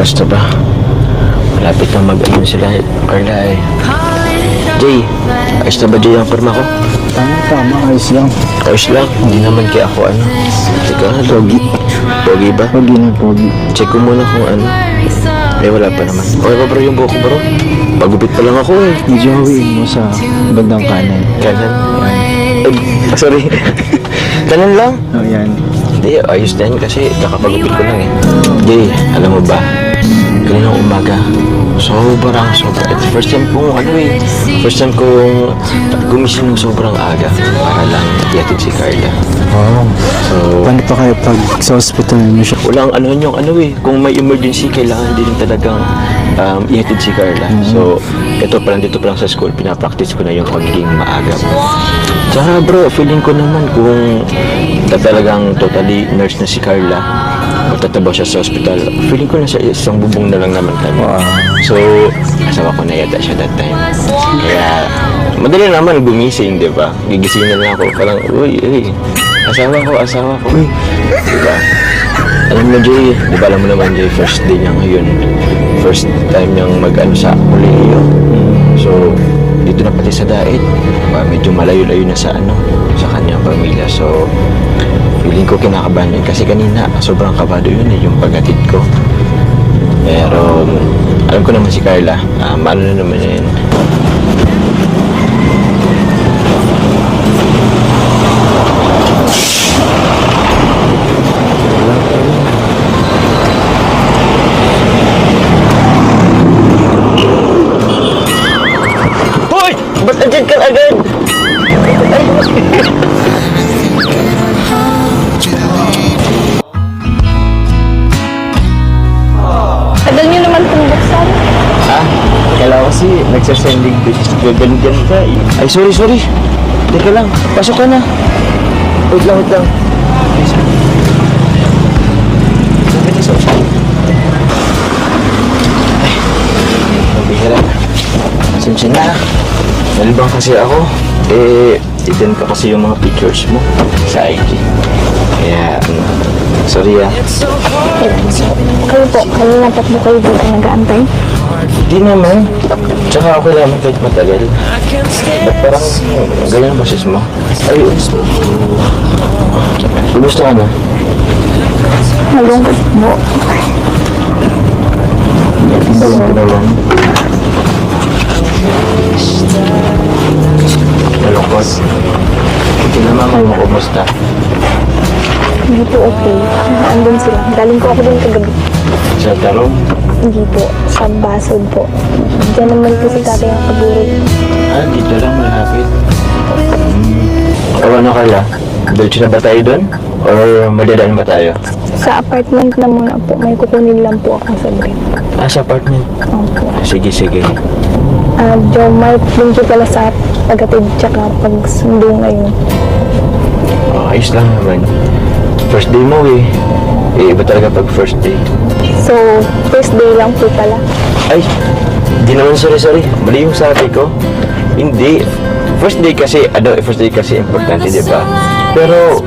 oras na ba? Malapit na mag-ano sila, Carla eh. Jay, ayos na ba Jay ang forma ko? Tama, ayos lang. Ayos lang, hindi naman kaya ako ano. Teka, pogi. Pogi ba? Pogi na pogi. Check ko muna kung ano. Eh, wala pa naman. Okay pa bro yung buhok ko bro? Pagupit pa lang ako eh. Medyo hawiin mo sa bandang kanan. Kanan? Sorry. Kanan lang? Oh, yan. Hindi, ayos din kasi kakapagupit ko lang eh. Jay, alam mo ba? Kaninang umaga, sobrang. It's first time kong first time kong gumising ng sobrang aga para lang iatid si Carla. Wow. So, Paano pa kayo pag sa hospital mo siya? walang yung kung may emergency, kailangan din talagang ihatid si Carla. So, dito pa lang sa school, pinapractice ko na yung pagiging maaga. Tsaka bro, feeling ko naman kung talagang totally nurse na si Carla, magtatabaw siya sa hospital, feeling ko na sa isang bubong na lang naman kami. So, asawa ko na yata siya that time. Kaya, madali naman gumising, di ba? Gigising na lang ako, parang, uy, asawa ko. Di ba? Alam mo, Jay, di ba alam mo naman, Jay, first day niya ngayon. First time niyang mag-ano sa kolehiyo. So, dito na pati sa daet. Medyo malayo-layo na sa kanyang pamilya. So, feeling ko kinakabahan yun. Kasi kanina, sobrang kabado yun yung paghatid ko. Pero, alam ko naman si Carla. Ano na naman yun. Hoy! Ba't agad ka agad? Tagal niyo naman pong buksan. Kala ko kasi nagsasending ganyan ka eh. Ay, sorry. Teka lang, pasok ka na. Wait lang. Mabihira. Pasensya na. Nalibang kasi ako. Itin ko kasi yung mga pictures mo sa IG. Kaya, sorry ah. Kayo po, kanina pa po kayo dito nag-aantay. Di naman. Tsaka okay naman kahit matagal. Ba't parang ganyan ang boses mo? Ay, gusto ka na? Malungkot po. Dalawang. Malungkot. Hindi naman mo kumusta. Hindi po okay. Andun sila. Galing ko ako din kagabi. Sa tarong? Hindi po. Sa Basod po. Diyan naman po si tatay ang kaburit. Dito lang malapit. O ano kaya? Diretso na ba tayo doon? Or madadaan ba tayo? Sa apartment na muna po. May kukunin lang po ako sa break. Sa apartment? Opo. Sige. Jomar, thank you pala sa pagkatid tsaka pagsundo ngayon. Ayos lang naman. First day mo eh. Iba talaga pag first day. So, first day lang po pala. Ay, di naman sorry. Mali yung sabi ko. Hindi. First day kasi importante, di ba? Pero,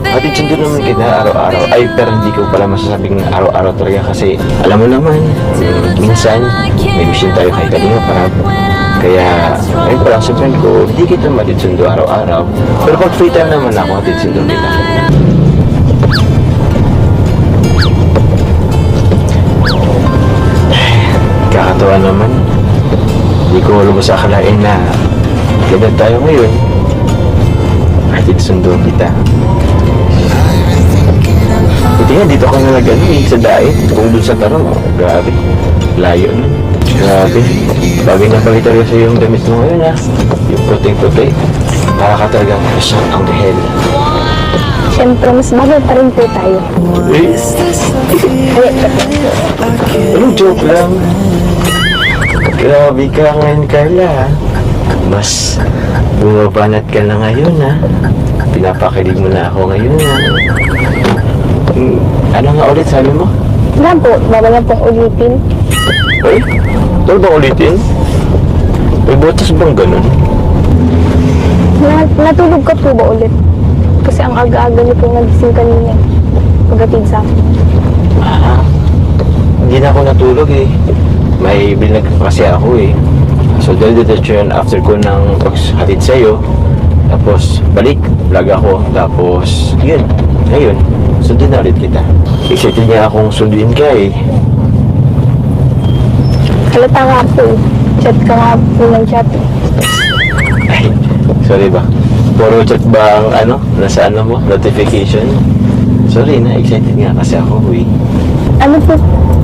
hatid sundo naman kita araw-araw. Ay, pero hindi ko pala masasabing araw-araw talaga kasi alam mo naman, minsan, may mission tayo kay Kalinga para kaya, ayun pa lang sa friend ko, hindi kita matid sundo araw-araw. Pero pag free time naman ako, hatid sundo kita. Kakatawa naman. Hindi ko lubos akalain na ganyan tayo ngayon. Hatid sundo kita. Buti nga dito ka na sa daet. Kung dun sa tarong, grabe. Layo na. Grabe. Bagay na palitan kasi yung damit mo ngayon yung puting-puti. Para ka talagang shot ang dahil. Siyempre, mas bagay pa rin po tayo. Anong joke lang? Grabe ka ngayon, Carla. Mas bumabanat ka na ngayon, Pinapakilig mo na ako ngayon, Ano nga ulit sabi mo? Wala po, baba na pong ulitin. Ay, ito ba ulitin? May botas bang ganun? Natulog ka po ba ulit? Kasi ang aga-aga niyo po nagising kanina. Pagdating sa akin. hindi na ako natulog eh. May binag kasi ako eh. So, diretso yun after ko ng paghatid sa'yo. Tapos, balik, vlog ako. Tapos, yun. Ngayon, sundin na ulit kita. Excited niya akong sunduin ka eh. Halata nga po eh. Chat ka nga po ng chat eh. Ay, sorry ba? Puro chat ba ang ano? Nasa ano mo? Notification? Sorry na, excited nga kasi ako eh.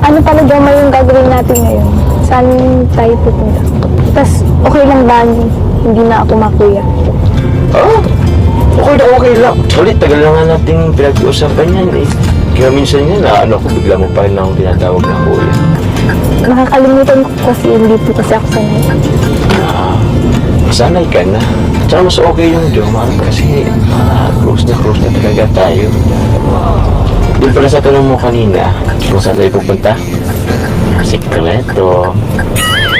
Ano pala drama yung gagawin natin ngayon? Saan tayo pupunta? Tapos, okay lang ba hindi na ako makuya? Oh, okay lang. Ulit, tagal na nga nating pinag-uusapan yan eh. Kaya minsan yan na ano ko, bigla mo pa rin akong tinatawag na kuya. Nakakalimutan ko kasi hindi po kasi ako sanay. Sanay ka na. Tsaka mas okay yung Jomar kasi close na talaga tayo. Doon pala sa tanong mo kanina, kung saan tayo pupunta?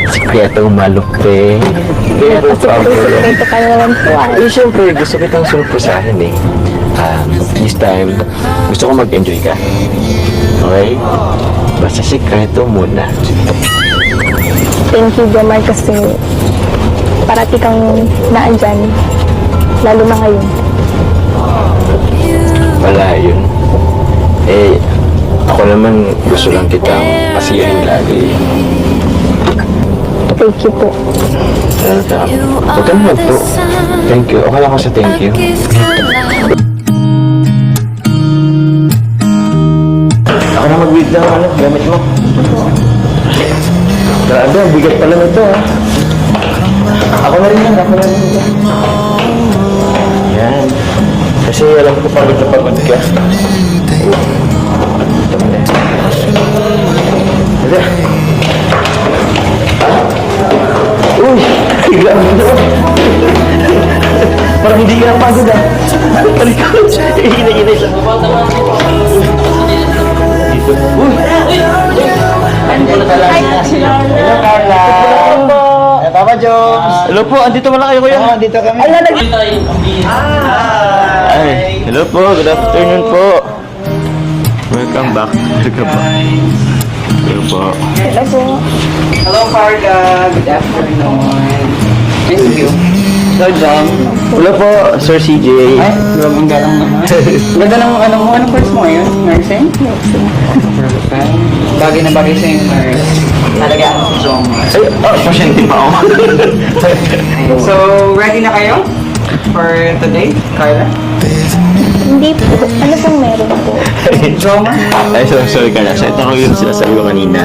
Sikretong malupit. Pero Ito ka naman po ah. eh, syempre, gusto kitang surpresahin eh. This time, gusto ko mag-enjoy ka. Okay? Basta sikreto muna. Thank you, Jomar, kasi parati kang naandyan. Lalo na ngayon. Wala yun. Eh, ako naman gusto lang kitang pasiyahin lagi. Thank you po. Huwag kang magpo. Thank you. Okay lang ako sa thank you. Ako na mag-weed lang, ano, gamit mo. Grabe, ang bigat pala nito, ha. Ako na rin yan. Yan. Kasi alam ko pagod na pagod ka. Ito. Uy! Grabe na. Parang hindi ka napagod ah. Talikod. Hinay sa dito. Uy! Andito na talaga. Hello, Carla. Papa Jones. Hello po, andito pala kayo kuya. Dito kami. Ay, hello po, good afternoon po. Welcome back. Hello po. Hello po. Hello, Carga. Good afternoon. Thank you. So, John. Hello po, Sir CJ. Ay, ang galang naman. Ganda ng ano mo. Anong course mo ngayon? Nursing? Okay. Bagay na bagay sa yung nurse. Talaga ako, John. Ay, pasyente pa ako. So, ready na kayo for today, Carla? Hindi po. Ano pong meron po? Joma? Ay, so, sorry ka na. So, ito ko yung sinasabi ko kanina.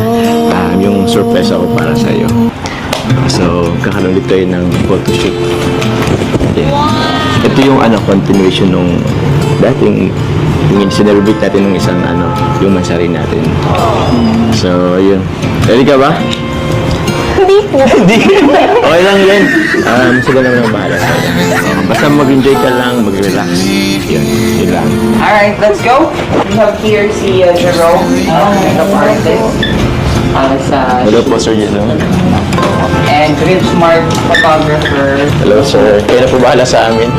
Yung surprise ako para sa'yo. So, kakaroon ulit tayo ng photoshoot. Yeah. Ito yung continuation nung dating sinelebrate natin ng isang yung mansari natin. So, yun. Ready ka ba? Hindi po. Hindi. Okay lang yun. Sila naman ang bahala sa'yo. Basta mag-enjoy ka lang, mag-relax. Yun lang. Alright, let's go. We have here si Jerome, makeup artist. Sa Hello po, Sir Jerome. and Rich Smart photographer. Hello, sir. Kayo na po bahala sa amin.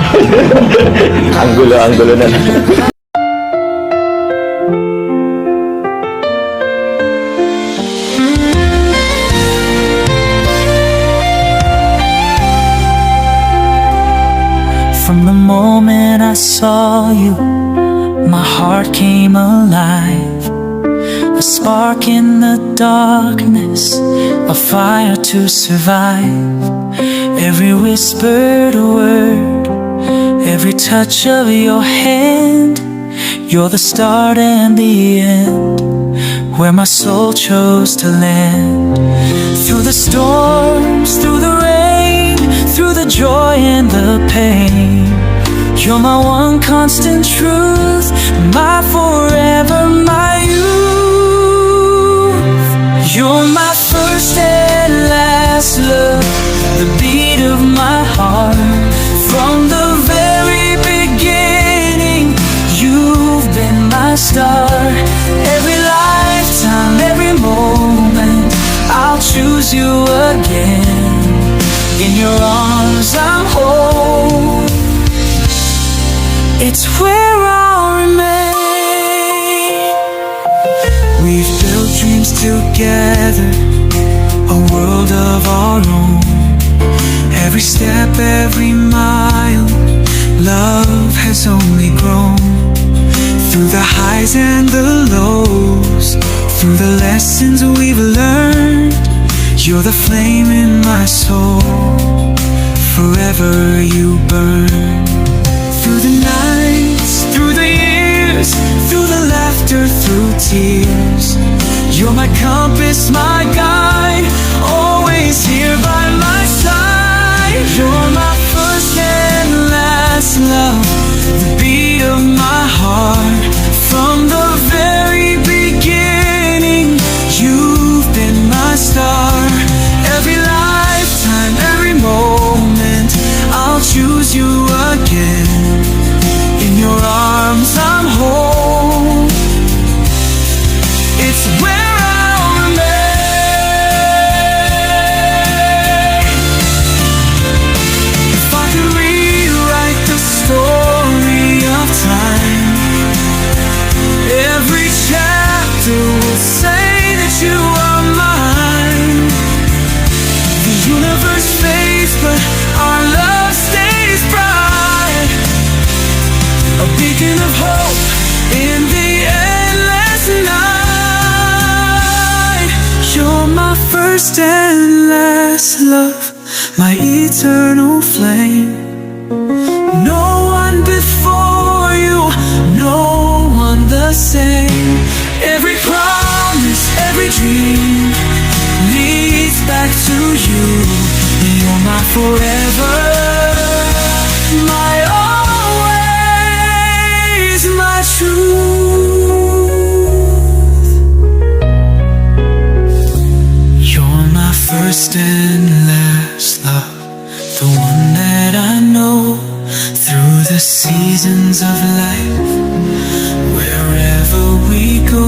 ang gulo na lang. From the moment I saw you, my heart came alive. A spark in the darkness, a fire to survive. Every whispered word, every touch of your hand, you're the start and the end, where my soul chose to land. Through the storms, through the rain, through the joy and the pain, you're my one constant truth, my forever, my youth. You're my first and last love, the beat of my heart. From the very beginning, you've been my star. Every lifetime, every moment, I'll choose you again. In your arms I'm home, it's where I'll remain. We've built dreams to together, a world of our own. Every step, every mile, love has only grown. Through the highs and the lows, through the lessons we've learned, you're the flame in my soul, forever you burn. Through the nights, through the years, through the laughter, through tears, you're my compass, my guide, always here by my side. You're my first and last love, the beat of my heart. From the very beginning, you've been my star. Every lifetime, every moment, I'll choose you again. In your arms I'm whole, it's where I'll remain. If I could rewrite the story of time, every chapter will say that you are mine. The universe fades, but our love stays bright. A beacon of hope in the endless night. You're my first and last love, my eternal flame. No one before you, no one the same. Every promise, every dream leads back to you. You're my forever, my always, my truth. You're my first and last love, the one that I know through the seasons of life. Wherever we go,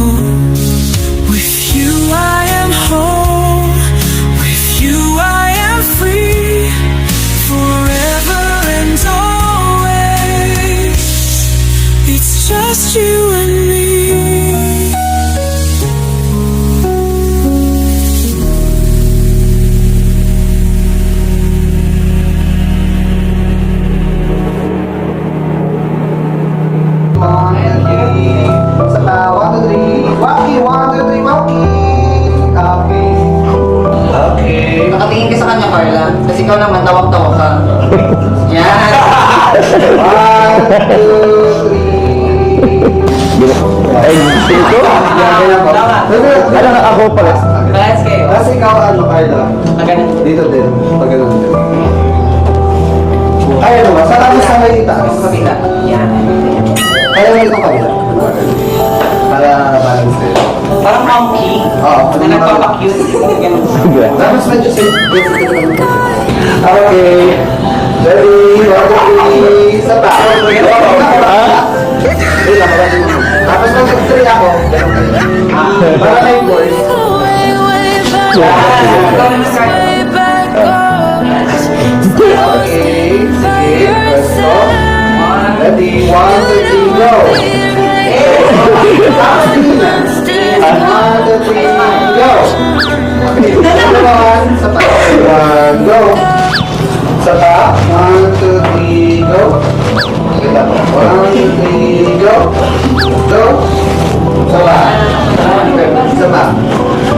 with you I am whole, with you I am free, forever and always. It's just you and me. Nakatingin ka sa kanya, Carla. Kasi ikaw naman, tawag-tawag ka. Yan. 1, 2, 3. Ay, dito? Ano nga ako pala? Balance kayo. Kasi ikaw ano, Carla? Naganan. Dito din. Pag ganun din. Ay, ano ba? Saan mo sa may itaas? Kapita. Yan. Kaya mo itong kabila. Para balance din. Parang monkey. Oo. Na nagpapakyut. Ganun. Tapos medyo safe. Okay. Ready? 1, 2, 3. Isa pa. Tapos mag-3 ako. Para kay boys. Okay. Sige. Pwesto. Ready? 1, 2, 3, go! Tapos tingin na. 1, 2, 3, go! Okay. Dalawan. Isa pa. 1, go! Isa pa. 1, 2, 3, go! Okay lang. 1, 2, 3, go! Go! Isa pa. Isa pa.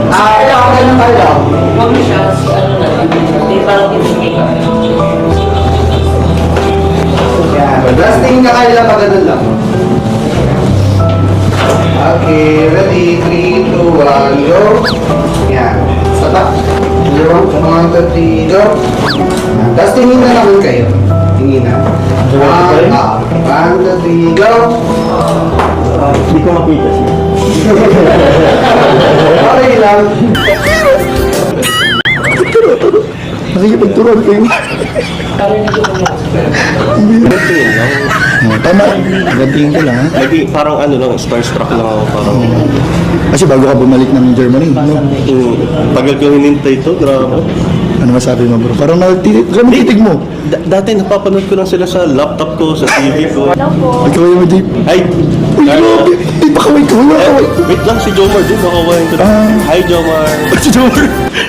Kaya ako ganun kayo. Huwag mo siya. Hindi parang tinisingin. Yan. Last tingin ka kayo lang pag ganun lang. Okay, ready? 3, 2, 1, go! Yan. Stop. 0, 1, 2, 3, go! Yan. Tapos tingin na naman kayo. Tingin na. 1, 2, 3, go! Hindi ko makita siya. Okay lang. Sige, pagturuan ko yun. Tama, gantiin ka lang ha. Lagi, parang ano lang, starstruck lang ako. Parang, Kasi bago ka bumalik ng Germany, no? tagal ko hinintay ito, grabe. Ano masabi mo bro? Parang titig mo. Dati napapanood ko lang sila sa laptop ko, sa TV ko. Ikaw yung Jay. Ay, Uy, grabe. Di ba kaway ka? Wala kaway. wait lang, si Jomar din, nakawain ko. Hi, Jomar. Si Jomar.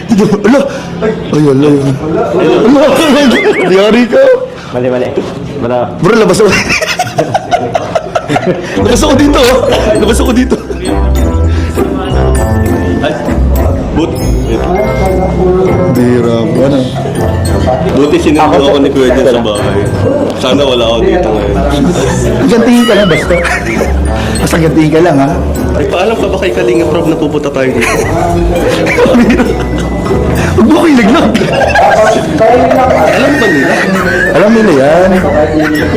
Si Jomar. Ala. Ay, ala. Ala. Diyari ka. Mali. Bro, labas ako. Labas ako dito. Labas ako dito. Ay, Bira. Ano? buti sinundo ako ni Kuya dyan sa bahay. Sana wala ako dito ngayon. Gantiin ka lang basta. Basta gantiin ka lang ha. Ay, paalam ka ba kay Kalinga Prob na pupunta tayo dito? Huwag mo ko ilaglag. Alam ba nila? Alam nila yan.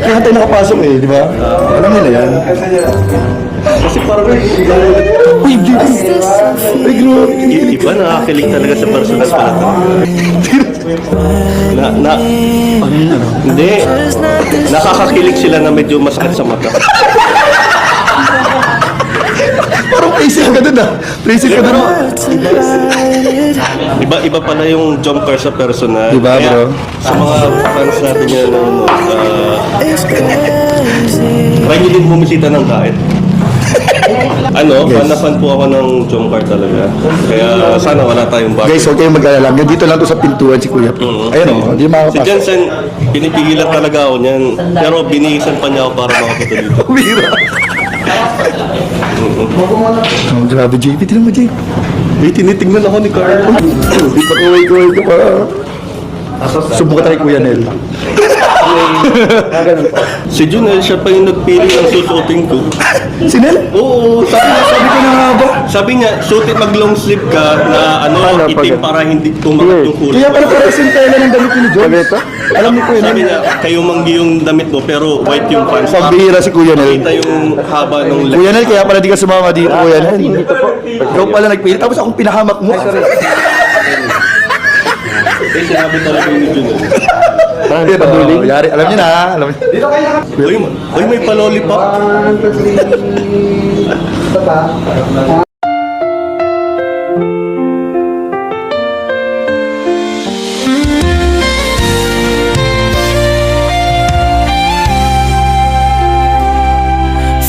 Kaya tayo nakapasok eh, di ba? Alam nila yan. Kasi parang Uy, Jay. Ay, grabe. iba nakakilig talaga sa personal pala. Hindi. Nakakakilig sila na medyo masakit sa mata. Parang places ka dun ah. Places ka dun ah. Iba pala yung jumper sa personal. Diba, Kaya, bro? Sa mga fans natin yan, try nyo din bumisita ng kahit. Fan na fan po ako ng jumper talaga. Kaya sana wala tayong budget. Guys, huwag kayong mag-alala. Dito lang to sa pintuan si Kuya. Ayun o, hindi Si makakapasok. Jensen, pinipigilan talaga ako niyan. Pero binihisan pa niya ako para makapunta dito. Bira. Oh, grabe, Jay. Tignan mo, Jay. May tinitignan ako ni Carl. Di pa kaway ka pa. Subukan tayo, Kuya Nel. Si Junel, siya pa yung nagpili ng susuotin ko. Si Nel? Oo, Sabi ko na nga ba? sabi niya, suotin mag long sleeve ka na itim para hindi tumangat yung kulay. Kaya pala parasin tayo ng damit ni John. Alam ni Kuya Sabi Nel. niya, kayo manggi yung damit mo pero white yung pants. Pambihira si Kuya Nel. Kita yung haba ng Kuya Nel, kaya pala di ka sumama dito, Kuya Nel. Ikaw pala nagpili. Tapos akong pinahamak mo. Eh, sinabi talaga yun ni Junel. Yari, alam niyo na. Alam niyo. Uy, may pa-lollipop.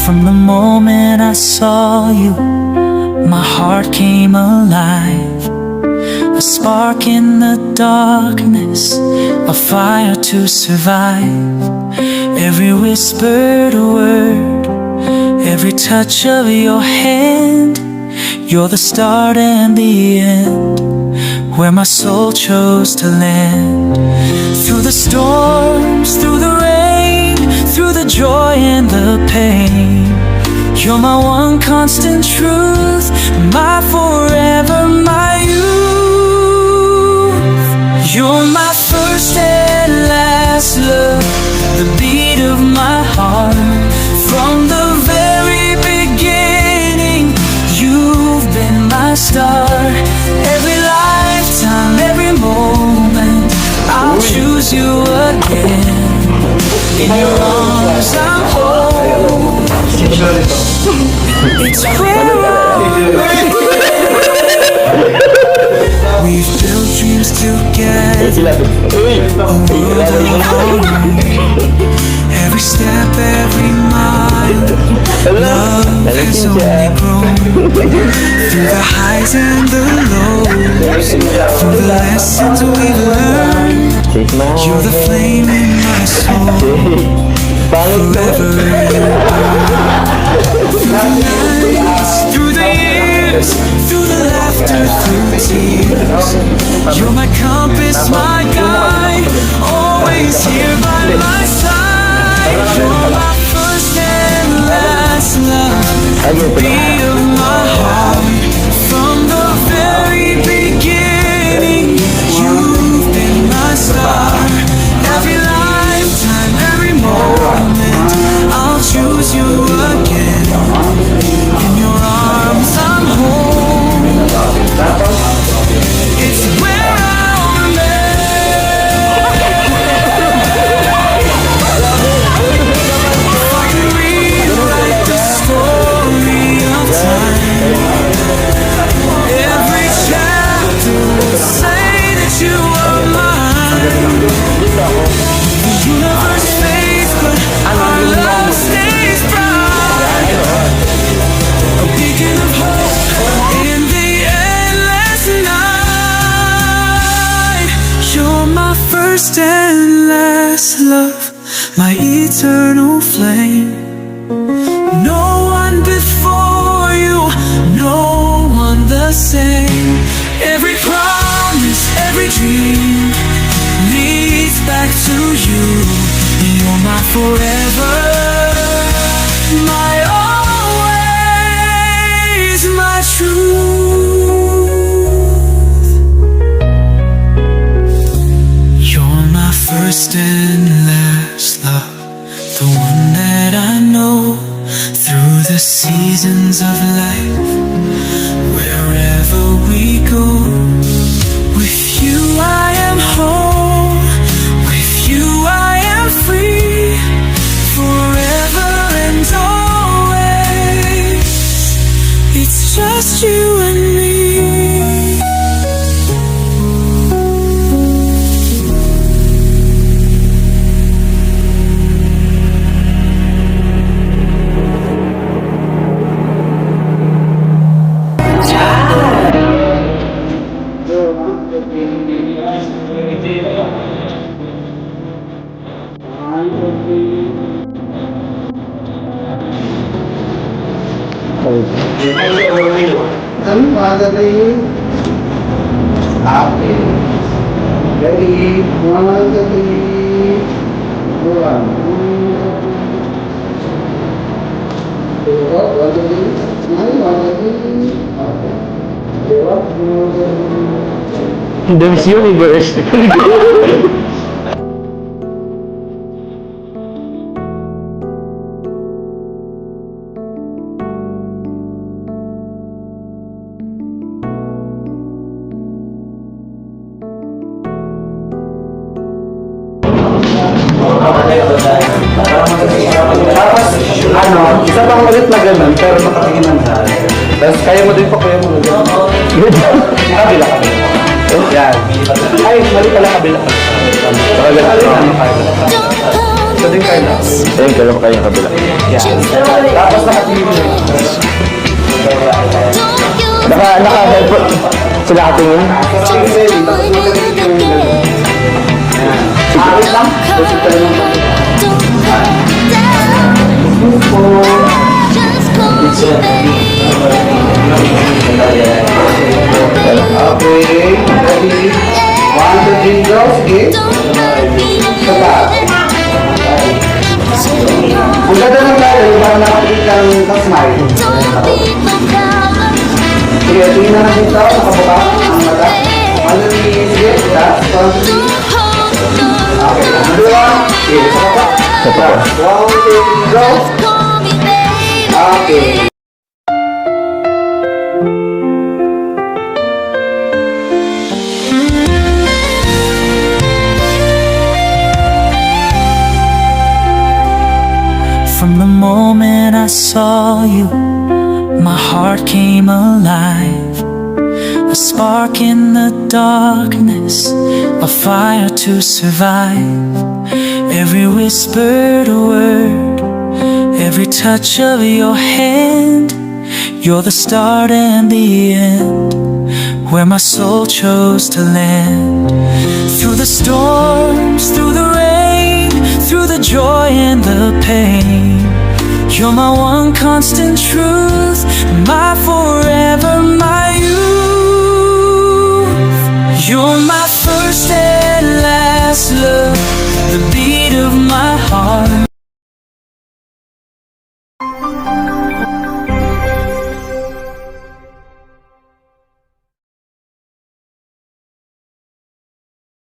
From the moment I saw you, my heart came alive. A spark in the darkness, a fire to survive. Every whispered word, every touch of your hand, you're the start and the end, where my soul chose to land. Through the storms, through the rain, through the joy and the pain, you're my one constant truth, my forever, my youth. You're my first and last love, the beat of my heart. From the very beginning, you've been my star. Every lifetime, every moment, I'll choose you again. In your arms I'm home. It's where we've built dreams together. Every step, every mile, love has only grown. Through the highs and the lows, through the lessons we've learned, you're the flame in my soul. Forever you through the nights, through the years, through the laughter, through tears, you're my compass, my guide, always here by my side. You're my first and last love, the beat of my heart. From the very beginning, you've been my star. Every lifetime, every moment, I'll choose you again. In your arms I'm home. It's where I'll remain. first and last love, my eternal flame. No one before you, no one the same. Every promise, every dream leads back to you. You're my forever, my always, my truth. You're my first and last love, the one that I know through the seasons of life. Wherever we go, with you I am whole, with you I am free, forever and always. It's just you and me. Ano, madali. Okay. Ready? Madali. One. Madali. Madali. Okay. The Miss Universe. Tapos, ano, isa pang ulit na ganun, pero nakatingin ng daan. Tapos, kaya mo din po, kaya mo na ganun. Kabila ka. Yan. Ay, mali pala kabila. Kabila ka. Ito din kaya na. Ayun, kailan mo kayang kabila. Yan. Tapos, nakatingin mo. Naka-headphone. Sila katingin. Tapos, magaling yung ganun. Yan. Awit lang. Tapos, ito lang. Okay, ready? 1, 2, 3, go. Sige. Sapa. Ang ganda ng gala, yung parang nakapagit kang smile. Sige, tingin na natin ito. Nakabuka ang mata. 1, 2, 3, sige. Taas. 1, 2, 3. Okay, ang dua. Sige, sapa. 1, 2, 3, go. Okay. From the moment I saw you, my heart came alive. A spark in the darkness, a fire to survive. Every whispered word, every touch of your hand, you're the start and the end, where my soul chose to land. Through the storms, through the rain, through the joy and the pain, you're my one constant truth, my forever, my